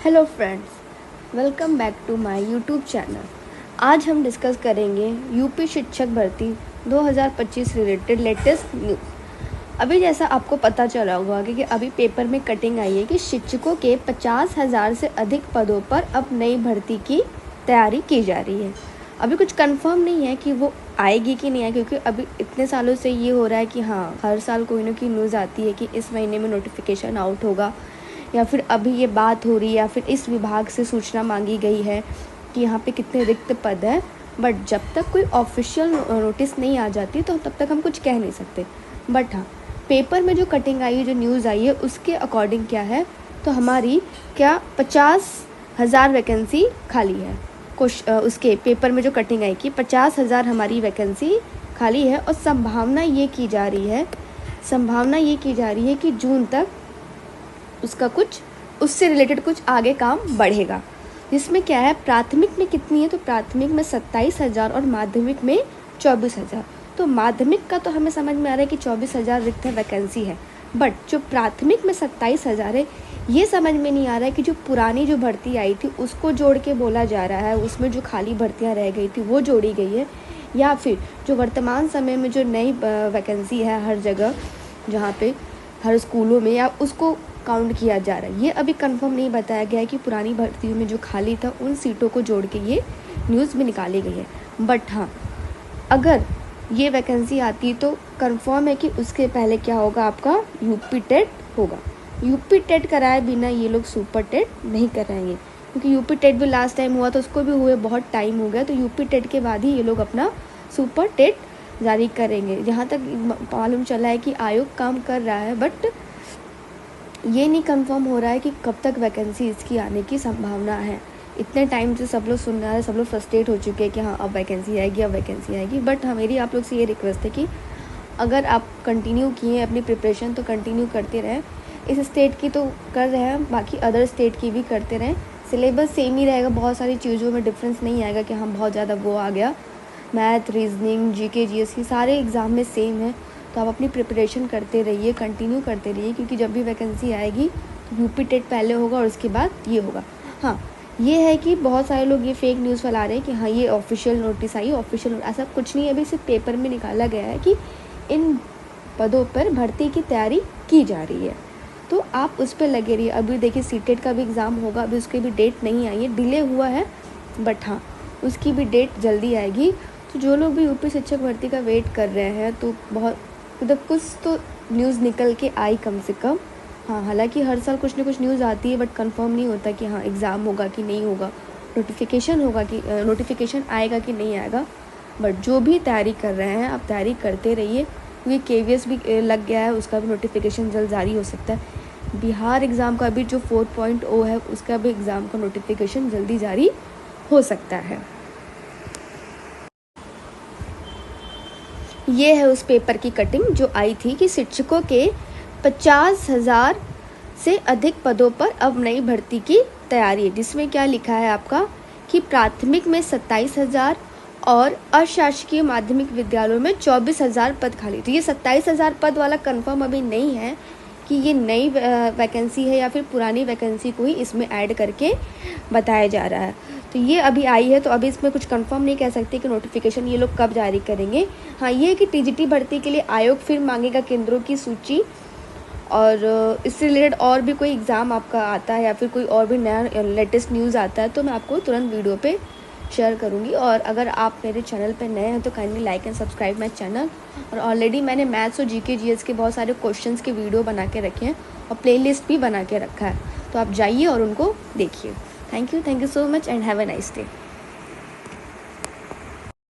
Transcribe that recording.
Hello friends, welcome back to my YouTube channel. आज हम discuss करेंगे यूपी शिक्षक भर्ती 2025 रिलेटेड लेटेस्ट न्यूज़। अभी जैसा आपको पता चला होगा कि अभी पेपर में कटिंग आई है कि शिक्षकों के 50,000 से अधिक पदों पर अब नई भर्ती की तैयारी की जा रही है। अभी कुछ कंफर्म नहीं है कि वो आएगी कि नहीं आएगी, क्योंकि अभी इतने सालों से ये हो रहा है कि हाँ, हर साल कोई ना कोई न्यूज़ आती है कि इस महीने में नोटिफिकेशन आउट होगा, या फिर अभी ये बात हो रही है, या फिर इस विभाग से सूचना मांगी गई है कि यहाँ पे कितने रिक्त पद हैं। बट जब तक कोई ऑफिशियल नोटिस नहीं आ जाती तो तब तक हम कुछ कह नहीं सकते। बट हाँ, पेपर में जो कटिंग आई है, जो न्यूज़ आई है, उसके अकॉर्डिंग क्या है, तो हमारी क्या 50,000 वैकेंसी खाली है। उसके पेपर में जो कटिंग आई कि 50,000 हमारी वैकेंसी खाली है, और संभावना ये की जा रही है कि जून तक उसका कुछ उससे रिलेटेड कुछ आगे काम बढ़ेगा। जिसमें क्या है, प्राथमिक में कितनी है, तो प्राथमिक में 27,000 और माध्यमिक में 24,000। तो माध्यमिक का तो हमें समझ में आ रहा है कि 24,000 रिक्त वैकेंसी है, बट जो प्राथमिक में 27,000 है, ये समझ में नहीं आ रहा है कि जो पुरानी जो भर्ती आई थी उसको जोड़ के बोला जा रहा है, उसमें जो खाली भर्तियाँ रह गई थी वो जोड़ी गई है, या फिर जो वर्तमान समय में जो नई वैकेंसी है हर जगह, जहाँ पे हर स्कूलों में, या उसको काउंट किया जा रहा है। ये अभी कंफर्म नहीं बताया गया है कि पुरानी भर्तियों में जो खाली था उन सीटों को जोड़ के ये न्यूज़ में निकाली गई है। बट हाँ, अगर ये वैकेंसी आती तो कंफर्म है कि उसके पहले क्या होगा, आपका यूपी टेट होगा। यूपी टेट कराए बिना ये लोग सुपर टेट नहीं कराएंगे, क्योंकि यूपी टेट भी लास्ट टाइम हुआ तो उसको भी हुए बहुत टाइम हो गया। तो यूपी टेट के बाद ही ये लोग अपना सुपर टेट जारी करेंगे। जहाँ तक मालूम चला है कि आयोग काम कर रहा है, बट ये नहीं कंफर्म हो रहा है कि कब तक वैकेंसी इसकी आने की संभावना है। इतने टाइम से सब लोग सुन रहे हैं, सब लोग फ्रस्ट्रेट हो चुके हैं कि हाँ, अब वैकेंसी आएगी। बट हाँ, मेरी आप लोग से ये रिक्वेस्ट है कि अगर आप कंटिन्यू किए अपनी प्रिपरेशन तो कंटिन्यू करते रहें। इस स्टेट की तो कर रहे हैं, बाकी अदर स्टेट की भी करते रहें। सिलेबस सेम ही रहेगा, बहुत सारी चीज़ों में डिफरेंस नहीं आएगा कि हाँ बहुत ज़्यादा वो आ गया। मैथ, रीजनिंग, जीके, जीएस सारे एग्ज़ाम में सेम है। तो आप अपनी प्रिपरेशन करते रहिए, कंटिन्यू करते रहिए, क्योंकि जब भी वैकेंसी आएगी तो यूपी टेट पहले होगा और उसके बाद ये होगा। हाँ, ये है कि बहुत सारे लोग ये फेक न्यूज़ फैला रहे हैं कि हाँ ये ऑफिशियल नोटिस आई, ऐसा कुछ नहीं है। अभी सिर्फ पेपर में निकाला गया है कि इन पदों पर भर्ती की तैयारी की जा रही है, तो आप उस पर लगे रहिए। अभी देखिए सीटेट का भी एग्ज़ाम होगा, अभी उसकी भी डेट नहीं आई है, डिले हुआ है, बट हाँ उसकी भी डेट जल्दी आएगी। तो जो लोग भी यूपी शिक्षक भर्ती का वेट कर रहे हैं, तो बहुत मतलब कुछ तो न्यूज़ निकल के आई कम से कम। हाँ, हालांकि हर साल कुछ ना कुछ न्यूज़ आती है, बट कंफर्म नहीं होता कि हाँ एग्ज़ाम होगा कि नहीं होगा, नोटिफिकेशन आएगा कि नहीं आएगा। बट जो भी तैयारी कर रहे हैं, आप तैयारी करते रहिए, क्योंकि केवीएस भी लग गया है, उसका भी नोटिफिकेशन जल्द जारी हो सकता है। बिहार एग्ज़ाम का भी जो 4.0 है, उसका भी एग्ज़ाम का नोटिफिकेशन जल्दी जारी हो सकता है। ये है उस पेपर की कटिंग जो आई थी कि शिक्षकों के 50,000 से अधिक पदों पर अब नई भर्ती की तैयारी है। जिसमें क्या लिखा है आपका कि प्राथमिक में 27,000 और अशासकीय माध्यमिक विद्यालयों में 24,000 पद खाली। तो ये 27,000 पद वाला कंफर्म अभी नहीं है कि ये नई वैकेंसी है या फिर पुरानी वैकेंसी को ही इसमें ऐड करके बताया जा रहा है। तो ये अभी आई है, तो अभी इसमें कुछ कंफर्म नहीं कह सकते कि नोटिफिकेशन ये लोग कब जारी करेंगे। हाँ, ये है कि टीजीटी भर्ती के लिए आयोग फिर मांगेगा केंद्रों की सूची, और इससे रिलेटेड और भी कोई एग्ज़ाम आपका आता है या फिर कोई और भी नया लेटेस्ट न्यूज़ आता है तो मैं आपको तुरंत वीडियो पे शेयर करूँगी। और अगर आप मेरे चैनल पे नए हैं तो kindly like and subscribe my channel. और ऑलरेडी मैंने मैथ्स और जीके जीएस के बहुत सारे क्वेश्चंस के वीडियो बना के रखे हैं और प्लेलिस्ट भी बना के रखा है, तो आप जाइए और उनको देखिए। Thank you so much and have a nice day.